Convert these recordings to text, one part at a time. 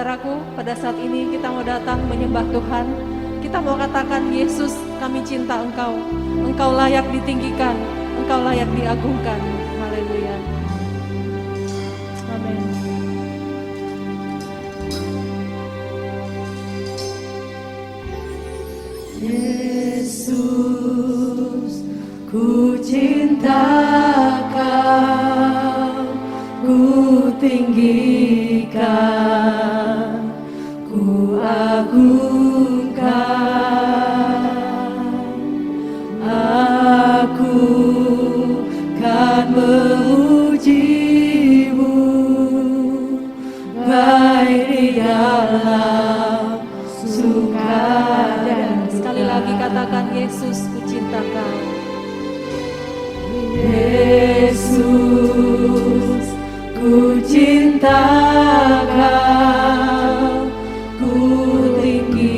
saudaraku, pada saat ini kita mau datang menyembah Tuhan. Kita mau katakan, Yesus, kami cinta Engkau. Engkau layak ditinggikan, Engkau layak diagungkan. Haleluya. Amin. Yesus, ku cinta Kau, ku tinggikan, ku agungkan. Aku kan memuji-Mu baik di dalam suka dan duka. Sekali lagi katakan, Yesus, ku cinta Kau. Yesus, ku cinta Kau, ku tinggikan,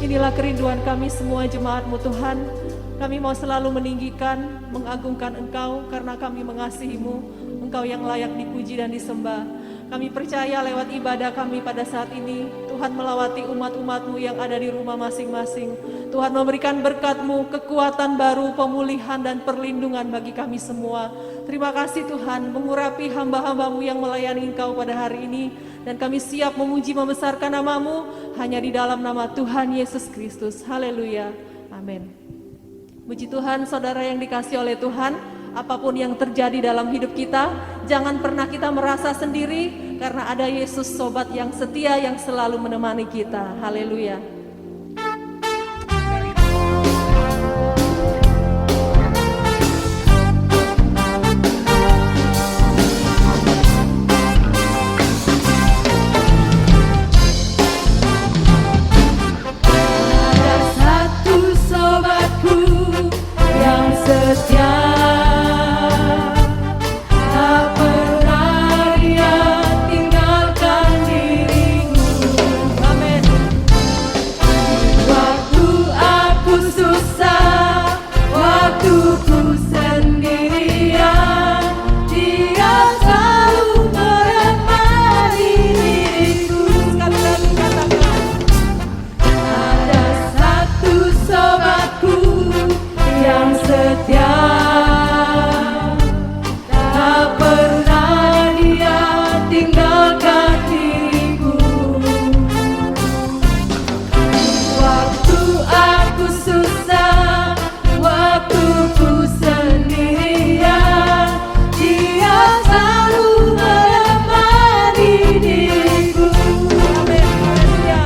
Inilah kerinduan kami semua jemaat-Mu Tuhan. Kami mau selalu meninggikan, mengagungkan Engkau karena kami mengasihi-Mu. Engkau yang layak dipuji dan disembah. Kami percaya lewat ibadah kami pada saat ini, Tuhan melawati umat-umat-Mu yang ada di rumah masing-masing. Tuhan memberikan berkat-Mu, kekuatan baru, pemulihan dan perlindungan bagi kami semua. Terima kasih Tuhan, mengurapi hamba-hamba-Mu yang melayani Engkau pada hari ini. Dan kami siap memuji membesarkan nama-Mu hanya di dalam nama Tuhan Yesus Kristus. Haleluya. Amin. Puji Tuhan, saudara yang dikasihi oleh Tuhan, apapun yang terjadi dalam hidup kita, jangan pernah kita merasa sendiri, karena ada Yesus sobat yang setia yang selalu menemani kita. Haleluya. Setia tak pernah dia tinggalkan diriku. Amin. Waktu aku susah, waktu ku sendirian, dia selalu menemani diriku. Sekali lagi katakan. Ada satu sobatku yang setia, tak pernah dia tinggalkan diriku. Waktu aku susah, waktu ku sendirian, dia selalu menemani diriku. Haleluya.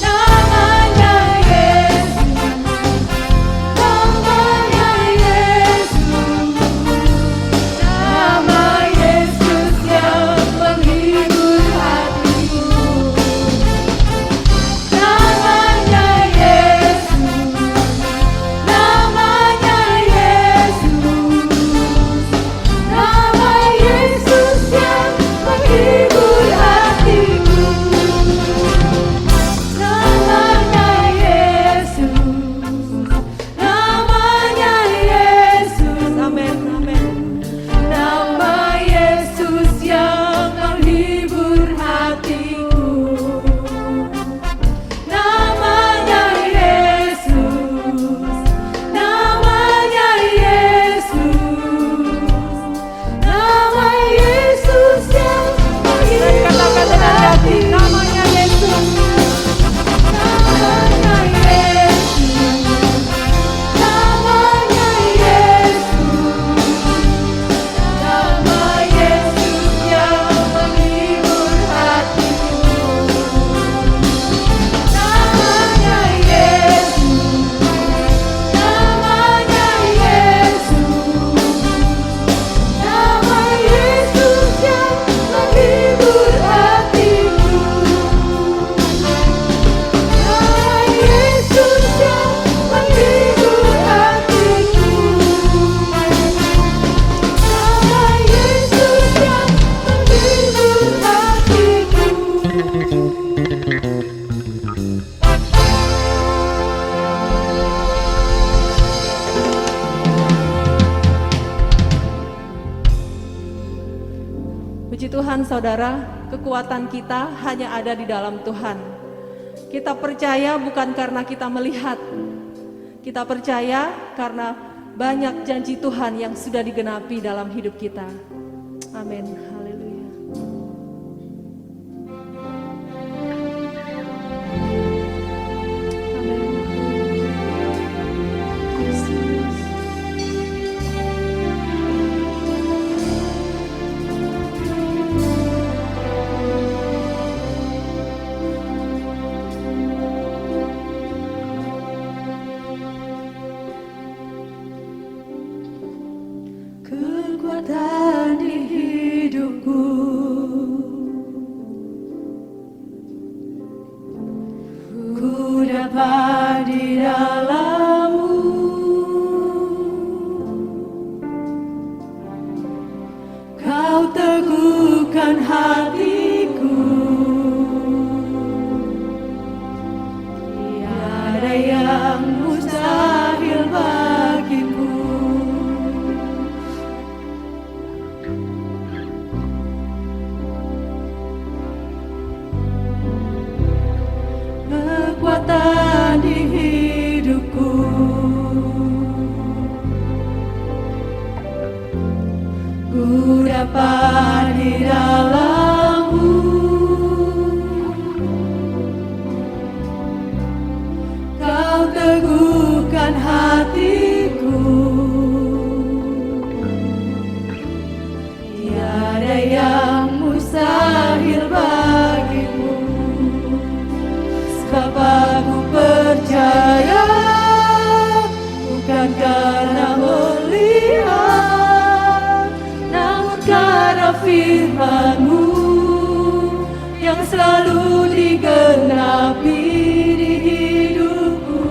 Namanya Yesus, namanya Yesus, nama Yesus yang menghibur hatiku. Namanya Yesus, namanya Yesus, nama Yesus yang menghibur hatiku. Namanya Yesus, namanya Yesus, Amin. Amin. nama Yesus yang menghibur hatiku. Namanya Yesus, namanya Yesus, nama Yesus yang menghibur Katakan dengan hati, hatiku. namanya Yesus. Namanya Yesus, namanya Yesus, nama Yesus yang menghibur hatiku. Namanya Yesus, namanya Yesus, nama Yesus yang menghibur hatiku. Nama Yesus yang menghibur hatiku. Nama Yesus yang menghibur hatiku. Puji Tuhan saudara, kekuatan kita hanya ada di dalam Tuhan. Kita percaya bukan karena kita melihat. Kita percaya karena banyak janji Tuhan yang sudah digenapi dalam hidup kita. Amin. Haleluya. Kekuatan di hidupku, ku dapat di dalam-Mu. Kau teguhkan hatiku, tiada yang mustahil bagimu. Kekuatan di hidupku, ku dapat di dalam-Mu. Kau teguhkan hatiku, tiada yang mustahil bagimu. Sebab aku percaya, bukan karena melihat, namun karena firman-Mu yang selalu digenapi di hidupku.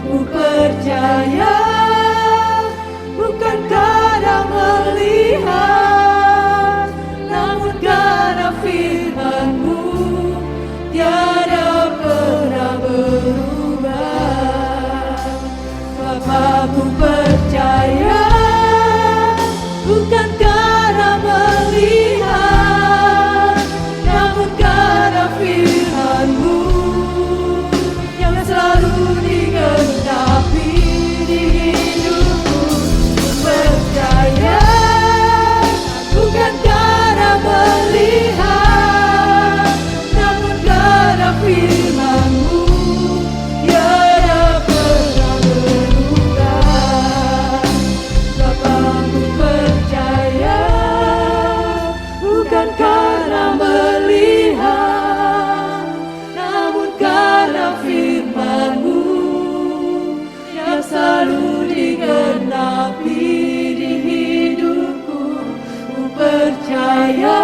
Ku percaya, bukan karena melihat, namun karena firman-Mu tiada pernah berubah. Sebab aku percaya, bukan karena melihat, namun karena firman-Mu yang selalu digenapi di hidupku. Ku percaya, bukan karena melihat, namun karena firman-Mu tiada pernah berubah. Sebab aku percaya, bukan karena melihat, namun karena firman-Mu yang selalu digenapi di hidupku. Ku percaya,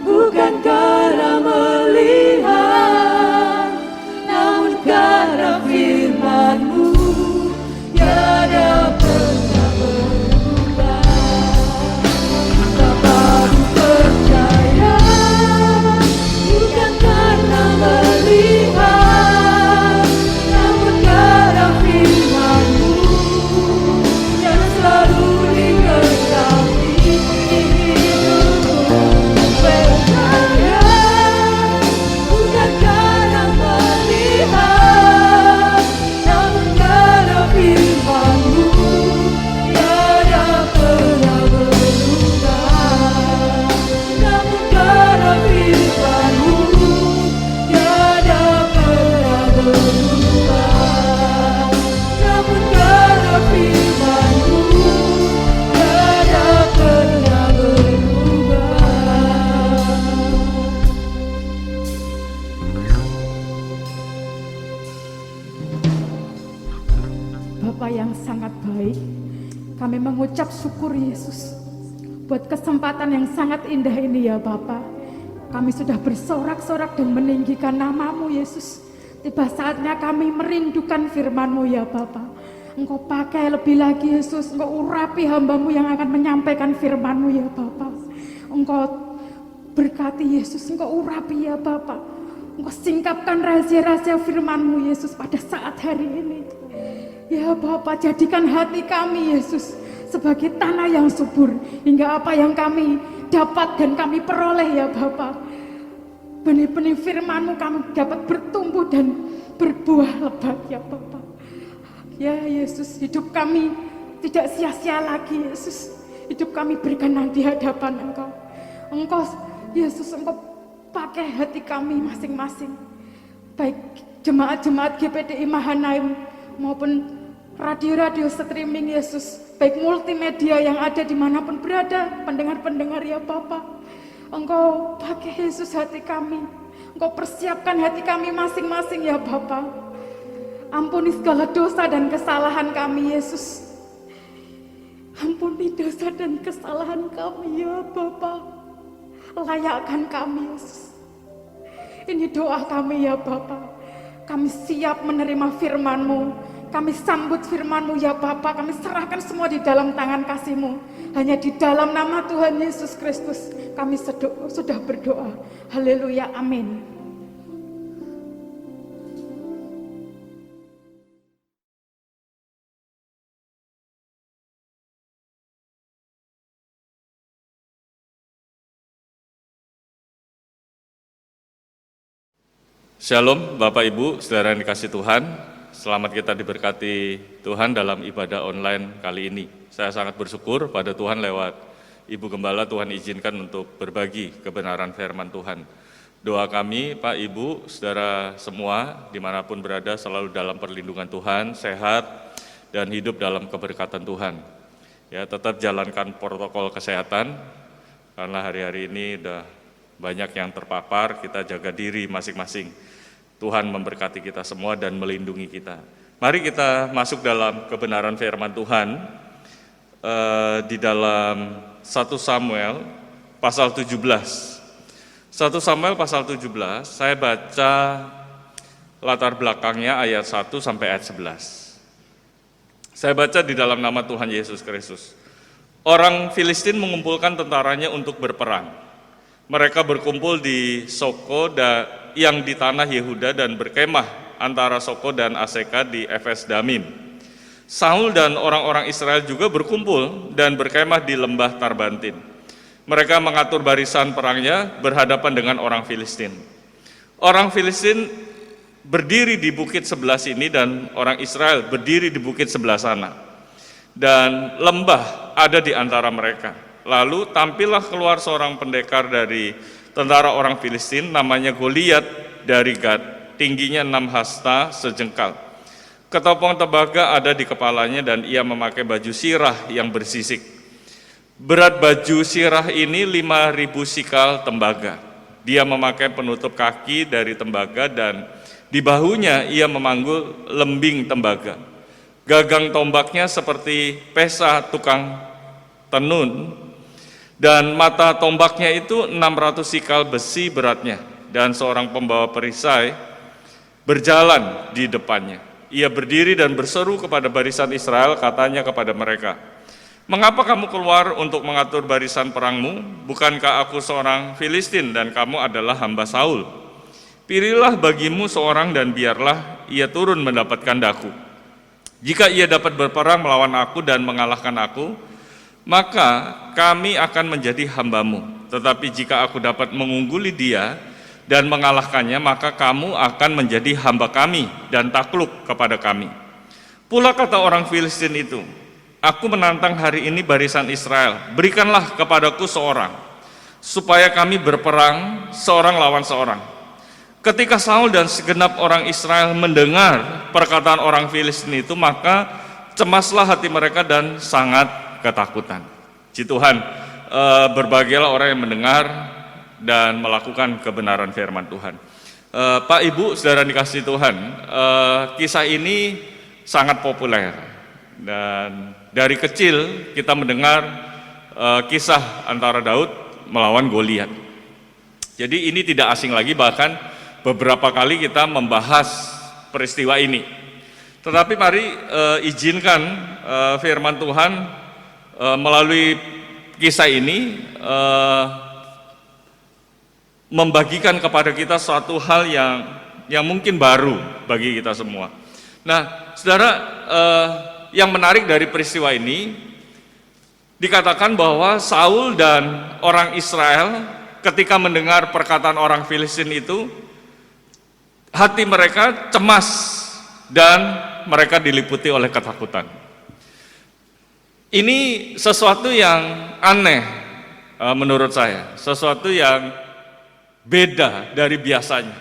bukan karena melihat, namun karena firman-Mu tiada pernah berubah. Sebab aku percaya, bukan karena melihat, namun karena firman-Mu yang selalu digenapi di hidupku. Ku percaya, bukan karena melihat, namun karena firman-Mu tiada pernah berubah. Namun karena firman-Mu tiada pernah berubah. Namun karena firman-Mu tiada pernah berubah. Bapa yang sangat baik, kami mengucap syukur Yesus buat kesempatan yang sangat indah ini ya Bapa. Kami sudah bersorak-sorak dan meninggikan nama-Mu Yesus. Tiba saatnya kami merindukan firman-Mu ya Bapa. Engkau pakai lebih lagi Yesus, Engkau urapi hamba-Mu yang akan menyampaikan firman-Mu ya Bapa. Engkau berkati Yesus, Engkau urapi ya Bapa. Engkau singkapkan rahasia-rahasia firman-Mu Yesus pada saat hari ini. Ya Bapa, jadikan hati kami Yesus sebagai tanah yang subur, hingga apa yang kami dapat dan kami peroleh ya Bapa, benih-benih firman-Mu kami dapat bertumbuh dan berbuah lebat ya Bapa. Ya Yesus, hidup kami tidak sia-sia lagi Yesus. Hidup kami berkenan di hadapan Engkau. Engkau Yesus, Engkau pakai hati kami masing-masing, baik jemaat-jemaat GPDI Mahanaim maupun radio-radio streaming Yesus, baik multimedia yang ada dimanapun berada, pendengar-pendengar ya Bapa. Engkau pakai Yesus hati kami, Engkau persiapkan hati kami masing-masing ya Bapa. Ampuni segala dosa dan kesalahan kami Yesus. Ampuni dosa dan kesalahan kami ya Bapa. Layakkan kami Yesus. Ini doa kami ya Bapa. Kami siap menerima firman-Mu. Kami sambut firman-Mu ya Bapa. Kami serahkan semua di dalam tangan kasih-Mu. Hanya di dalam nama Tuhan Yesus Kristus kami sudah berdoa. Haleluya, amin. Shalom Bapak Ibu, saudara yang dikasih Tuhan. Selamat kita diberkati Tuhan dalam ibadah online kali ini. Saya sangat bersyukur pada Tuhan lewat Ibu Gembala, Tuhan izinkan untuk berbagi kebenaran firman Tuhan. Doa kami Pak Ibu, saudara semua dimanapun berada selalu dalam perlindungan Tuhan, sehat dan hidup dalam keberkatan Tuhan. Ya, tetap jalankan protokol kesehatan karena hari-hari ini udah banyak yang terpapar, kita jaga diri masing-masing. Tuhan memberkati kita semua dan melindungi kita. Mari kita masuk dalam kebenaran firman Tuhan di dalam 1 Samuel pasal 17. 1 Samuel pasal 17, saya baca latar belakangnya ayat 1 sampai ayat 11. Saya baca di dalam nama Tuhan Yesus Kristus. Orang Filistin mengumpulkan tentaranya untuk berperang. Mereka berkumpul di Soko yang di tanah Yehuda dan berkemah antara Soko dan Aseka di Efes Damim. Saul dan orang-orang Israel juga berkumpul dan berkemah di lembah Tarbantin. Mereka mengatur barisan perangnya berhadapan dengan orang Filistin. Orang Filistin berdiri di bukit sebelah sini dan orang Israel berdiri di bukit sebelah sana. Dan lembah ada di antara mereka. Lalu tampillah keluar seorang pendekar dari tentara orang Filistin, namanya Goliat dari Gad, tingginya 6 hasta sejengkal. Ketopong tembaga ada di kepalanya dan ia memakai baju sirah yang bersisik. Berat baju sirah ini 5.000 sikal tembaga. Dia memakai penutup kaki dari tembaga dan di bahunya ia memanggul lembing tembaga. Gagang tombaknya seperti pesa tukang tenun. Dan mata tombaknya itu 600 sikal besi beratnya, dan seorang pembawa perisai berjalan di depannya. Ia berdiri dan berseru kepada barisan Israel, katanya kepada mereka, "Mengapa kamu keluar untuk mengatur barisan perangmu? Bukankah aku seorang Filistin dan kamu adalah hamba Saul? Pilihlah bagimu seorang dan biarlah ia turun mendapatkan daku. Jika ia dapat berperang melawan aku dan mengalahkan aku, maka kami akan menjadi hambamu. Tetapi jika aku dapat mengungguli dia dan mengalahkannya, maka kamu akan menjadi hamba kami dan takluk kepada kami." Pula kata orang Filistin itu, "Aku menantang hari ini barisan Israel, berikanlah kepadaku seorang, supaya kami berperang seorang lawan seorang." Ketika Saul dan segenap orang Israel mendengar perkataan orang Filistin itu, maka cemaslah hati mereka dan sangat ketakutan. Puji Tuhan, berbahagialah orang yang mendengar dan melakukan kebenaran firman Tuhan. Pak Ibu, saudara dikasih Tuhan, kisah ini sangat populer dan dari kecil kita mendengar kisah antara Daud melawan Goliat. Jadi ini tidak asing lagi, bahkan beberapa kali kita membahas peristiwa ini. Tetapi mari izinkan firman Tuhan melalui kisah ini membagikan kepada kita suatu hal yang mungkin baru bagi kita semua. Nah, saudara, yang menarik dari peristiwa ini dikatakan bahwa Saul dan orang Israel ketika mendengar perkataan orang Filistin itu, hati mereka cemas dan mereka diliputi oleh ketakutan. Ini sesuatu yang aneh menurut saya, sesuatu yang beda dari biasanya.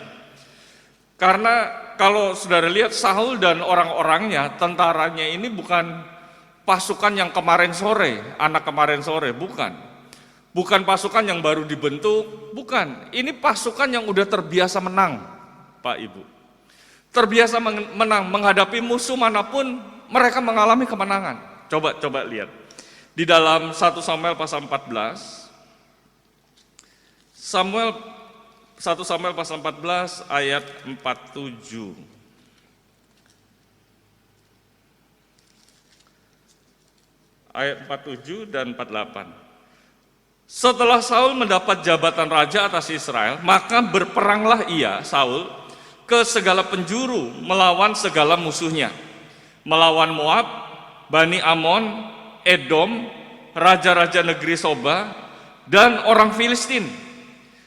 Karena kalau saudara lihat Saul dan orang-orangnya, tentaranya ini bukan pasukan yang kemarin sore, anak kemarin sore, bukan. Bukan pasukan yang baru dibentuk, bukan. Ini pasukan yang udah terbiasa menang, Pak Ibu. Terbiasa menang, menghadapi musuh manapun mereka mengalami kemenangan. Coba lihat. Di dalam 1 Samuel pasal 14, 1 Samuel pasal 14 ayat 47. Ayat 47 dan 48. Setelah Saul mendapat jabatan raja atas Israel, maka berperanglah ia, Saul, ke segala penjuru melawan segala musuhnya. Melawan Moab, Bani Amon, Edom, raja-raja negeri Soba, dan orang Filistin.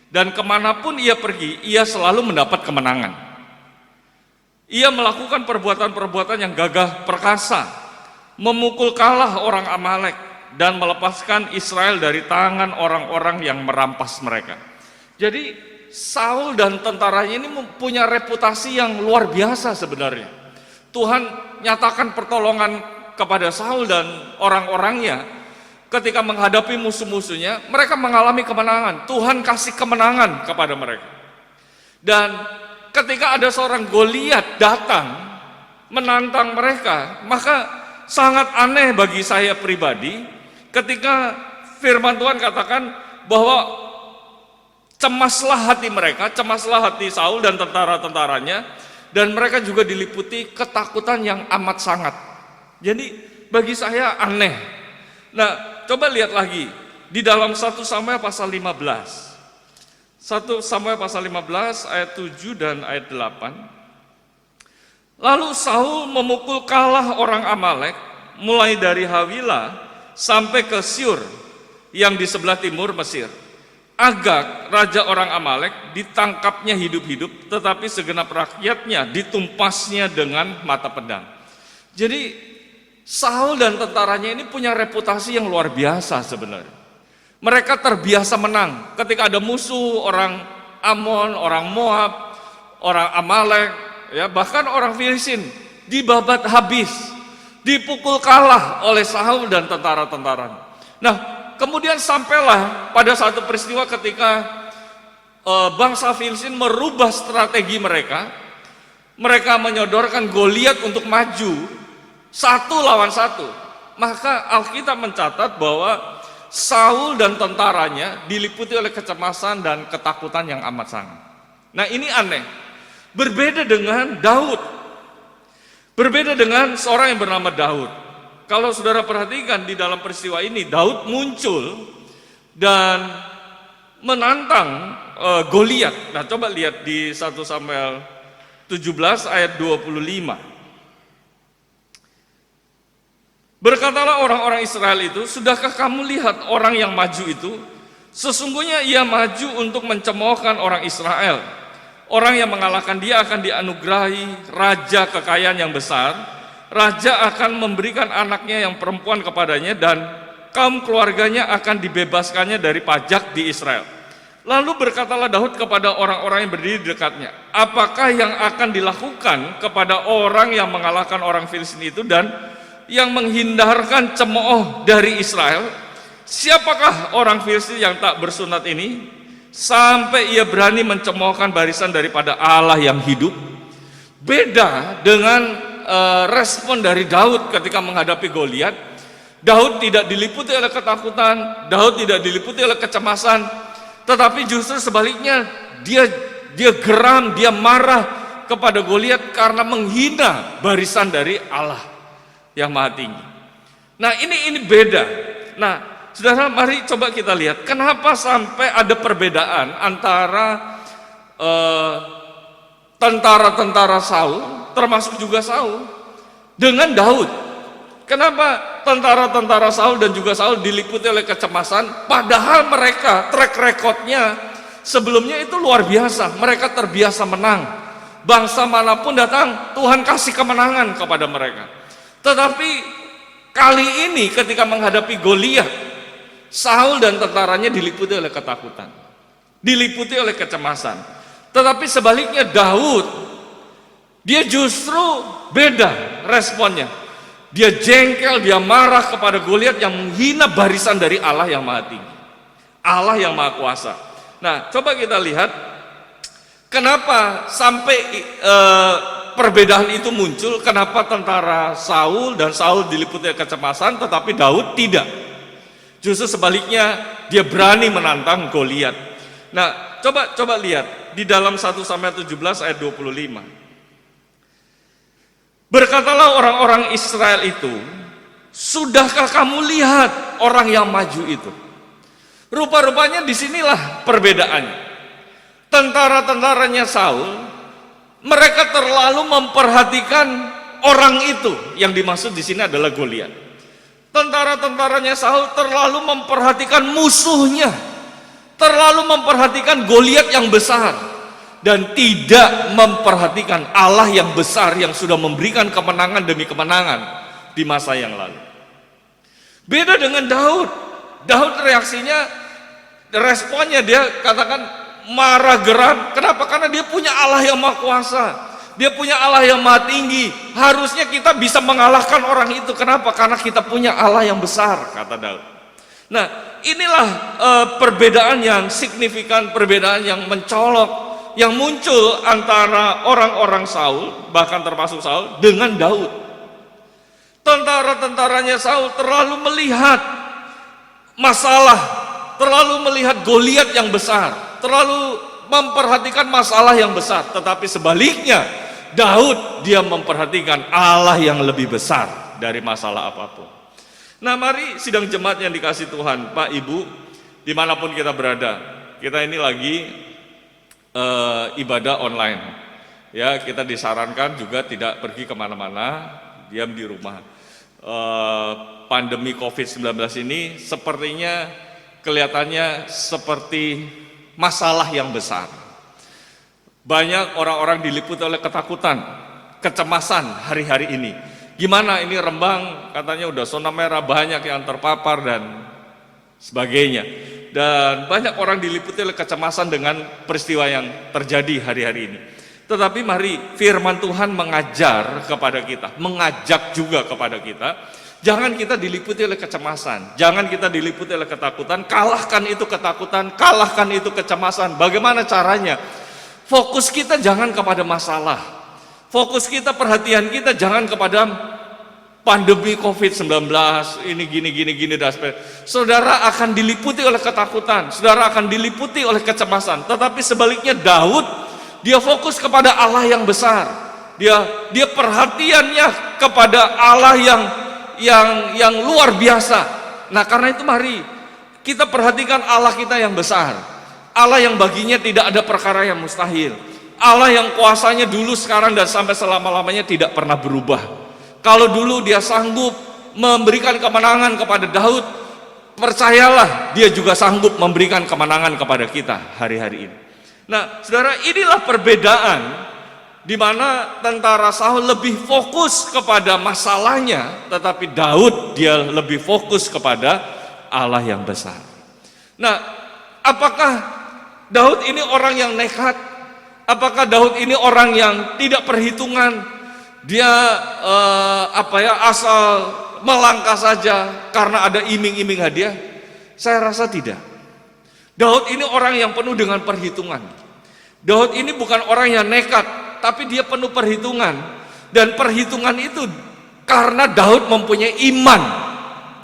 Dan kemanapun ia pergi, ia selalu mendapat kemenangan. Ia melakukan perbuatan-perbuatan yang gagah perkasa, memukul kalah orang Amalek dan melepaskan Israel dari tangan orang-orang yang merampas mereka. Jadi Saul dan tentaranya ini punya reputasi yang luar biasa sebenarnya. Tuhan nyatakan pertolongan kepada Saul dan orang-orangnya ketika menghadapi musuh-musuhnya, mereka mengalami kemenangan. Tuhan kasih kemenangan kepada mereka. Dan ketika ada seorang Goliat datang menantang mereka, maka sangat aneh bagi saya pribadi ketika firman Tuhan katakan bahwa cemaslah hati mereka, cemaslah hati Saul dan tentara-tentaranya, dan mereka juga diliputi ketakutan yang amat sangat. Jadi bagi saya aneh. Nah, coba lihat lagi di dalam 1 Samuel pasal 15. 1 Samuel pasal 15 ayat 7 dan ayat 8. Lalu Saul memukul kalah orang Amalek mulai dari Hawilah sampai ke Syur yang di sebelah timur Mesir. Agag, raja orang Amalek, ditangkapnya hidup-hidup, tetapi segenap rakyatnya ditumpasnya dengan mata pedang. Jadi Saul dan tentaranya ini punya reputasi yang luar biasa sebenarnya. Mereka terbiasa menang ketika ada musuh, orang Amon, orang Moab, orang Amalek, ya, bahkan orang Filistin dibabat habis, dipukul kalah oleh Saul dan tentara-tentaranya. Nah, kemudian sampailah pada satu peristiwa ketika bangsa Filistin merubah strategi mereka. Mereka menyodorkan Goliat untuk maju satu lawan satu. Maka Alkitab mencatat bahwa Saul dan tentaranya diliputi oleh kecemasan dan ketakutan yang amat sangat. Nah, ini aneh. Berbeda dengan Daud. Berbeda dengan seorang yang bernama Daud. Kalau saudara perhatikan di dalam peristiwa ini, Daud muncul dan menantang Goliat. Nah, coba lihat di 1 Samuel 17 ayat 25. Berkatalah orang-orang Israel itu, sudahkah kamu lihat orang yang maju itu? Sesungguhnya ia maju untuk mencemoohkan orang Israel. Orang yang mengalahkan dia akan dianugerahi raja kekayaan yang besar. Raja akan memberikan anaknya yang perempuan kepadanya dan kaum keluarganya akan dibebaskannya dari pajak di Israel. Lalu berkatalah Daud kepada orang-orang yang berdiri di dekatnya, apakah yang akan dilakukan kepada orang yang mengalahkan orang Filistin itu dan yang menghindarkan cemooh dari Israel? Siapakah orang Filistin yang tak bersunat ini sampai ia berani mencemoohkan barisan daripada Allah yang hidup? Beda dengan respon dari Daud ketika menghadapi Goliat. Daud tidak diliputi oleh ketakutan, Daud tidak diliputi oleh kecemasan, tetapi justru sebaliknya dia geram, dia marah kepada Goliat karena menghina barisan dari Allah yang maha tinggi. Nah, ini beda. Nah, saudara, mari coba kita lihat kenapa sampai ada perbedaan antara tentara-tentara Saul, termasuk juga Saul, dengan Daud. Kenapa tentara-tentara Saul dan juga Saul diliputi oleh kecemasan, padahal mereka track recordnya sebelumnya itu luar biasa. Mereka terbiasa menang. Bangsa manapun datang, Tuhan kasih kemenangan kepada mereka. Tetapi kali ini ketika menghadapi Goliat, Saul dan tentaranya diliputi oleh ketakutan, diliputi oleh kecemasan. Tetapi sebaliknya Daud, dia justru beda responnya. Dia jengkel, dia marah kepada Goliat yang menghina barisan dari Allah yang maha tinggi, Allah yang maha kuasa. Nah, coba kita lihat kenapa sampai perbedaan itu muncul. Kenapa tentara Saul dan Saul diliputi kecemasan tetapi Daud tidak? Justru sebaliknya, dia berani menantang Goliat. Nah, coba lihat di dalam 1 Samuel 17 ayat 25. Berkatalah orang-orang Israel itu, sudahkah kamu lihat orang yang maju itu? Rupa-rupanya disinilah perbedaannya. Tentara-tentaranya Saul, mereka terlalu memperhatikan orang itu, yang dimaksud di sini adalah Goliat. Tentara-tentaranya Saul terlalu memperhatikan musuhnya, terlalu memperhatikan Goliat yang besar. dan tidak memperhatikan Allah yang besar yang sudah memberikan kemenangan demi kemenangan di masa yang lalu. Beda dengan Daud. Daud reaksinya, responnya dia katakan marah geram. Kenapa? Karena dia punya Allah yang maha kuasa. Dia punya Allah yang maha tinggi. Harusnya kita bisa mengalahkan orang itu. Kenapa? Karena kita punya Allah yang besar, kata Daud. Nah, inilah perbedaan yang signifikan, perbedaan yang mencolok, yang muncul antara orang-orang Saul, bahkan termasuk Saul, dengan Daud. Tentara-tentaranya Saul terlalu melihat masalah, terlalu melihat Goliat yang besar, terlalu memperhatikan masalah yang besar. Tetapi sebaliknya, Daud dia memperhatikan Allah yang lebih besar dari masalah apapun. Nah, mari sidang jemaat yang dikasih Tuhan, Pak, Ibu, dimanapun kita berada, kita ini lagi ibadah online. Ya, kita disarankan juga tidak pergi kemana-mana, diam di rumah. Pandemi COVID-19 ini sepertinya kelihatannya seperti masalah yang besar. Banyak orang-orang diliputi oleh ketakutan, kecemasan hari-hari ini. Gimana ini Rembang katanya udah zona merah, banyak yang terpapar dan sebagainya. Dan banyak orang diliputi oleh kecemasan dengan peristiwa yang terjadi hari-hari ini. Tetapi mari firman Tuhan mengajar kepada kita, mengajak juga kepada kita, jangan kita diliputi oleh kecemasan, jangan kita diliputi oleh ketakutan, kalahkan itu ketakutan, kalahkan itu kecemasan. Bagaimana caranya? Fokus kita jangan kepada masalah, fokus kita, perhatian kita jangan kepada pandemi COVID-19, ini gini, dan sebagainya. Saudara akan diliputi oleh ketakutan, saudara akan diliputi oleh kecemasan. Tetapi sebaliknya Daud, dia fokus kepada Allah yang besar. Dia perhatiannya kepada Allah yang luar biasa. Nah, karena itu mari kita perhatikan Allah kita yang besar. Allah yang baginya tidak ada perkara yang mustahil. Allah yang kuasanya dulu, sekarang, dan sampai selama-lamanya tidak pernah berubah. Kalau dulu dia sanggup memberikan kemenangan kepada Daud, percayalah dia juga sanggup memberikan kemenangan kepada kita hari-hari ini. Nah, saudara, inilah perbedaan di mana tentara Saul lebih fokus kepada masalahnya, tetapi Daud dia lebih fokus kepada Allah yang besar. Nah, apakah Daud ini orang yang nekat? Apakah Daud ini orang yang tidak perhitungan? Dia asal melangkah saja karena ada iming-iming hadiah? Saya rasa tidak. Daud ini orang yang penuh dengan perhitungan. Daud ini bukan orang yang nekat, tapi dia penuh perhitungan. Dan perhitungan itu karena Daud mempunyai iman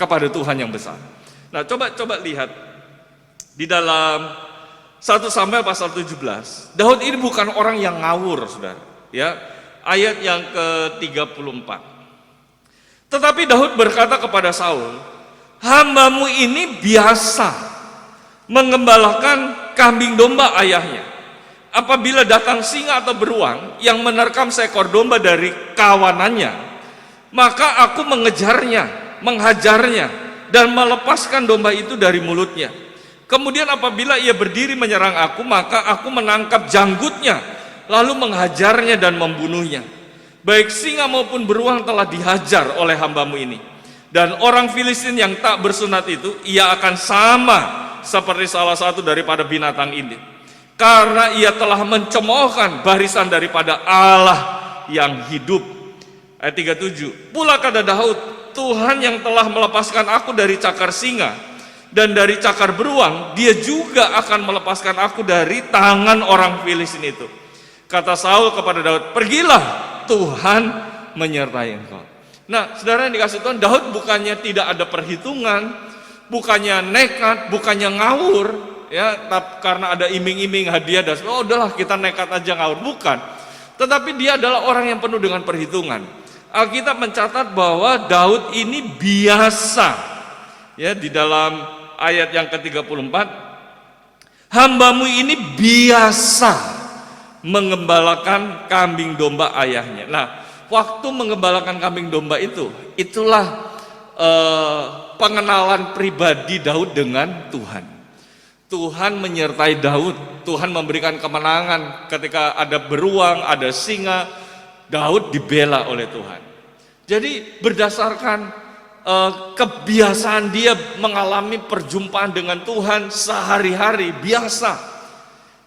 kepada Tuhan yang besar. Nah, coba lihat di dalam 1 Samuel pasal 17. Daud ini bukan orang yang ngawur, saudara. Ya, ayat yang ke-34. Tetapi Daud berkata kepada Saul, "Hambamu ini biasa mengembalakan kambing domba ayahnya. Apabila datang singa atau beruang yang menerkam seekor domba dari kawanannya, maka aku mengejarnya, menghajarnya, dan melepaskan domba itu dari mulutnya. Kemudian apabila ia berdiri menyerang aku, maka aku menangkap janggutnya, lalu menghajarnya dan membunuhnya. Baik singa maupun beruang telah dihajar oleh hambamu ini. Dan orang Filistin yang tak bersunat itu, ia akan sama seperti salah satu daripada binatang ini. Karena ia telah mencemoohkan barisan daripada Allah yang hidup." Ayat 37. "Pula kata Daud, Tuhan yang telah melepaskan aku dari cakar singa dan dari cakar beruang, dia juga akan melepaskan aku dari tangan orang Filistin itu." Kata Saul kepada Daud, "Pergilah, Tuhan menyertai engkau." Nah, saudara yang dikasih Tuhan, Daud bukannya tidak ada perhitungan, bukannya nekat, bukannya ngawur, ya, karena ada iming-iming hadiah dan udahlah kita nekat aja ngawur, bukan. Tetapi dia adalah orang yang penuh dengan perhitungan. Alkitab mencatat bahwa Daud ini biasa, ya, di dalam ayat yang ke-34, "Hambamu ini biasa mengembalakan kambing domba ayahnya." Nah, waktu mengembalakan kambing domba itulah pengenalan pribadi Daud dengan Tuhan. Tuhan menyertai Daud, Tuhan memberikan kemenangan ketika ada beruang, ada singa, Daud dibela oleh Tuhan. Jadi berdasarkan kebiasaan dia mengalami perjumpaan dengan Tuhan sehari-hari biasa,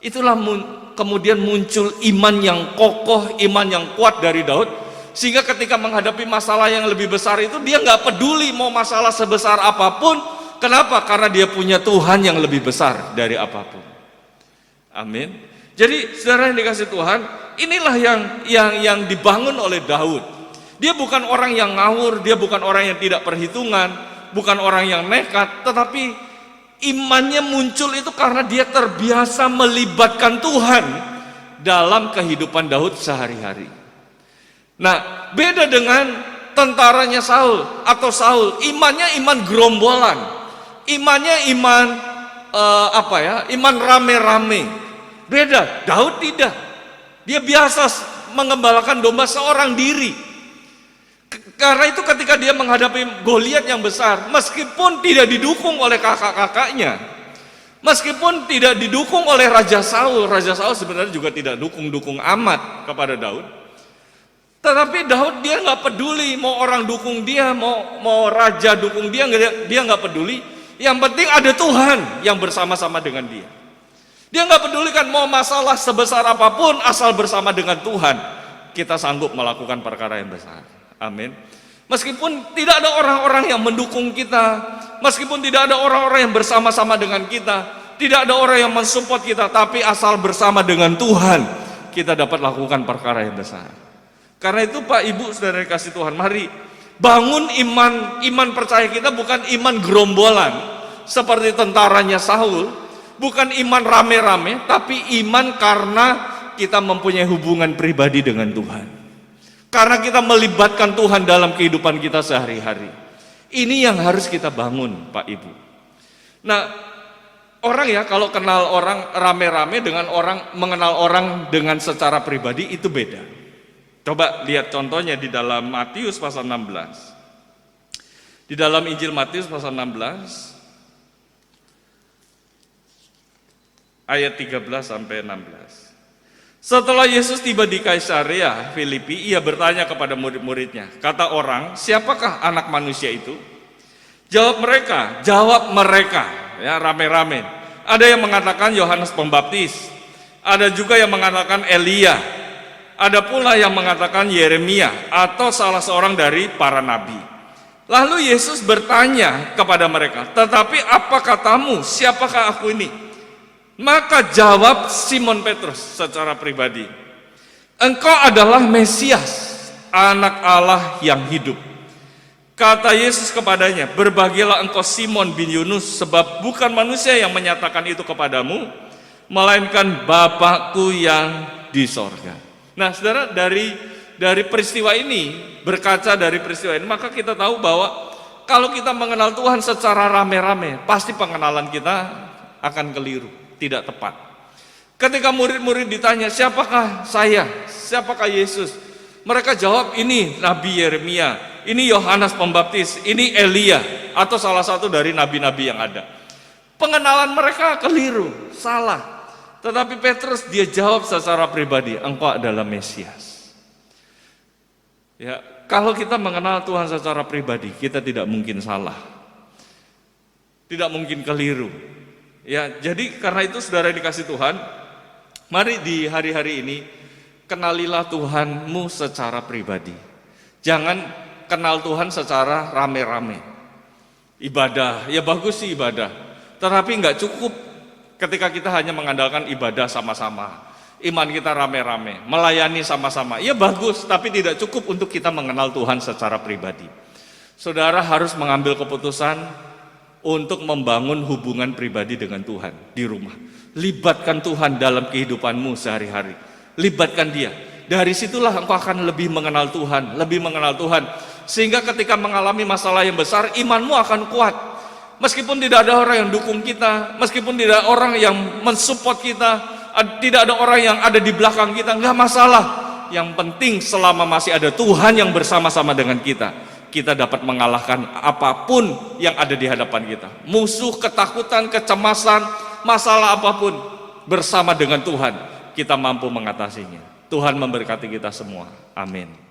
itulah kemudian muncul iman yang kokoh, iman yang kuat dari Daud, sehingga ketika menghadapi masalah yang lebih besar itu dia nggak peduli mau masalah sebesar apapun. Kenapa? Karena dia punya Tuhan yang lebih besar dari apapun. Amin. Jadi saudara yang dikasih Tuhan, inilah yang dibangun oleh Daud. Dia bukan orang yang ngawur, dia bukan orang yang tidak perhitungan, bukan orang yang nekat, tetapi imannya muncul itu karena dia terbiasa melibatkan Tuhan dalam kehidupan Daud sehari-hari. Nah, beda dengan tentaranya Saul atau Saul, imannya iman gerombolan. Imannya iman iman rame-rame. Beda, Daud tidak. Dia biasa mengembalakan domba seorang diri. Karena itu ketika dia menghadapi Goliat yang besar, meskipun tidak didukung oleh kakak-kakaknya, meskipun tidak didukung oleh Raja Saul sebenarnya juga tidak dukung amat kepada Daud. Tetapi Daud dia nggak peduli mau orang dukung dia, mau raja dukung dia nggak peduli. Yang penting ada Tuhan yang bersama-sama dengan dia. Dia nggak pedulikan mau masalah sebesar apapun, asal bersama dengan Tuhan kita sanggup melakukan perkara yang besar. Amin. Meskipun tidak ada orang-orang yang mendukung kita, meskipun tidak ada orang-orang yang bersama-sama dengan kita, tidak ada orang yang mensupport kita, tapi asal bersama dengan Tuhan kita dapat lakukan perkara yang besar. Karena itu Pak Ibu saudara kasih Tuhan, mari bangun iman percaya kita bukan iman gerombolan seperti tentaranya Saul, bukan iman rame-rame, tapi iman karena kita mempunyai hubungan pribadi dengan Tuhan. Karena kita melibatkan Tuhan dalam kehidupan kita sehari-hari. Ini yang harus kita bangun Pak Ibu. Nah, orang ya kalau kenal orang rame-rame dengan orang mengenal orang dengan secara pribadi itu beda. Coba lihat contohnya di dalam Matius pasal 16. Di dalam Injil Matius pasal 16 ayat 13 sampai 16. Setelah Yesus tiba di Kaisarea Filipi, ia bertanya kepada murid-muridnya, kata orang, siapakah anak manusia itu? Jawab mereka, ya rame-rame. Ada yang mengatakan Yohanes Pembaptis, ada juga yang mengatakan Elia, ada pula yang mengatakan Yeremia atau salah seorang dari para nabi. Lalu Yesus bertanya kepada mereka, tetapi apa katamu, siapakah aku ini? Maka jawab Simon Petrus secara pribadi, engkau adalah Mesias, anak Allah yang hidup. Kata Yesus kepadanya, berbahagialah engkau Simon bin Yunus, sebab bukan manusia yang menyatakan itu kepadamu, melainkan Bapakku yang di sorga. Nah saudara, dari peristiwa ini, berkaca dari peristiwa ini, maka kita tahu bahwa kalau kita mengenal Tuhan secara rame-rame, pasti pengenalan kita akan keliru, tidak tepat. Ketika murid-murid ditanya, siapakah saya? Siapakah Yesus? Mereka jawab, ini Nabi Yeremia, ini Yohanes Pembaptis, ini Elia, atau salah satu dari nabi-nabi yang ada. Pengenalan mereka keliru, salah. Tetapi Petrus dia jawab secara pribadi, engkau adalah Mesias. Ya, kalau kita mengenal Tuhan secara pribadi, kita tidak mungkin salah. Tidak mungkin keliru. Ya, jadi karena itu saudara dikasih Tuhan, mari di hari-hari ini kenalilah Tuhanmu secara pribadi. Jangan kenal Tuhan secara rame-rame. Ibadah, ya bagus sih ibadah, tetapi nggak cukup ketika kita hanya mengandalkan ibadah sama-sama. Iman kita rame-rame, melayani sama-sama, ya bagus, tapi tidak cukup untuk kita mengenal Tuhan secara pribadi. Saudara harus mengambil keputusan untuk membangun hubungan pribadi dengan Tuhan di rumah. Libatkan Tuhan dalam kehidupanmu sehari-hari. Libatkan dia. Dari situlah engkau akan lebih mengenal Tuhan, sehingga ketika mengalami masalah yang besar, imanmu akan kuat. Meskipun tidak ada orang yang dukung kita, meskipun tidak ada orang yang mensupport kita, tidak ada orang yang ada di belakang kita, nggak masalah. Yang penting selama masih ada Tuhan yang bersama-sama dengan kita, kita dapat mengalahkan apapun yang ada di hadapan kita. Musuh, ketakutan, kecemasan, masalah apapun, bersama dengan Tuhan kita mampu mengatasinya. Tuhan memberkati kita semua. Amin.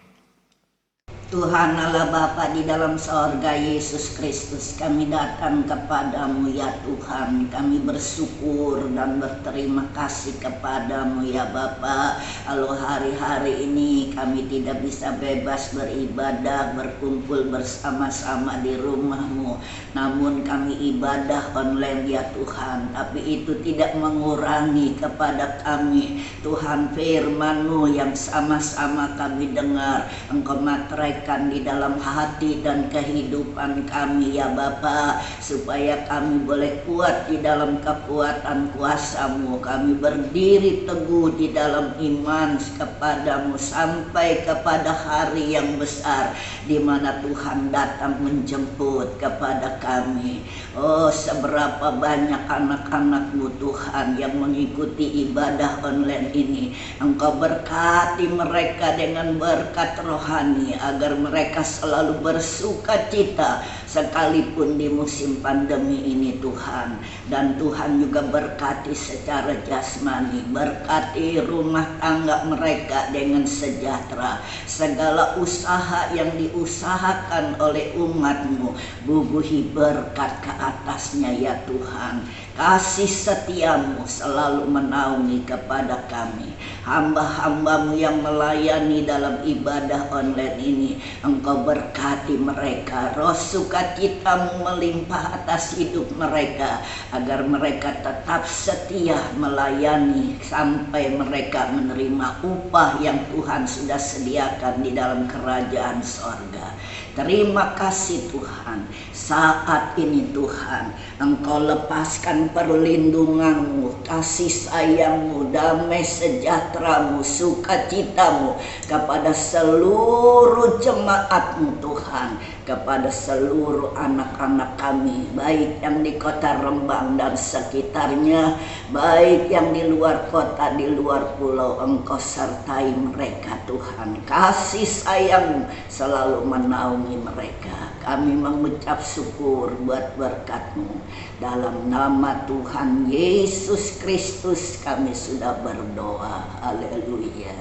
Tuhan Allah Bapa di dalam sorga, Yesus Kristus, kami datang kepadamu ya Tuhan. Kami bersyukur dan berterima kasih kepadamu ya Bapa. Kalau hari-hari ini kami tidak bisa bebas beribadah, berkumpul bersama-sama di rumahmu, namun kami ibadah online ya Tuhan. Tapi itu tidak mengurangi kepada kami Tuhan firman-Mu yang sama-sama kami dengar, Engkau materai di dalam hati dan kehidupan kami ya Bapa, supaya kami boleh kuat di dalam kekuatan kuasa-Mu. Kami berdiri teguh di dalam iman kepadamu sampai kepada hari yang besar di mana Tuhan datang menjemput kepada kami. Oh, seberapa banyak anak-anak-Mu Tuhan yang mengikuti ibadah online ini. Engkau berkati mereka dengan berkat rohani agar mereka selalu bersuka cita sekalipun di musim pandemi ini Tuhan. Dan Tuhan juga berkati secara jasmani, berkati rumah tangga mereka dengan sejahtera. Segala usaha yang diusahakan oleh umat-Mu, bubuhi berkat ke atasnya ya Tuhan. Kasih setia-Mu selalu menaungi kepada kami, hamba-hamba-Mu yang melayani dalam ibadah online ini. Engkau berkati mereka, roh sukacita-Mu melimpah atas hidup mereka, agar mereka tetap setia melayani sampai mereka menerima upah yang Tuhan sudah sediakan di dalam kerajaan sorga. Terima kasih Tuhan. Saat ini Tuhan, Engkau lepaskan perlindungan-Mu, kasih sayang-Mu, damai sejahtera-Mu, sukacita-Mu kepada seluruh jemaat-Mu Tuhan, kepada seluruh anak-anak kami, baik yang di kota Rembang dan sekitarnya, baik yang di luar kota, di luar pulau. Engkau sertai mereka Tuhan. Kasih sayang selalu menaungi mereka. Kami mengucap syukur buat berkat-Mu. Dalam nama Tuhan Yesus Kristus kami sudah berdoa. Haleluya.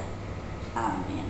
Amin.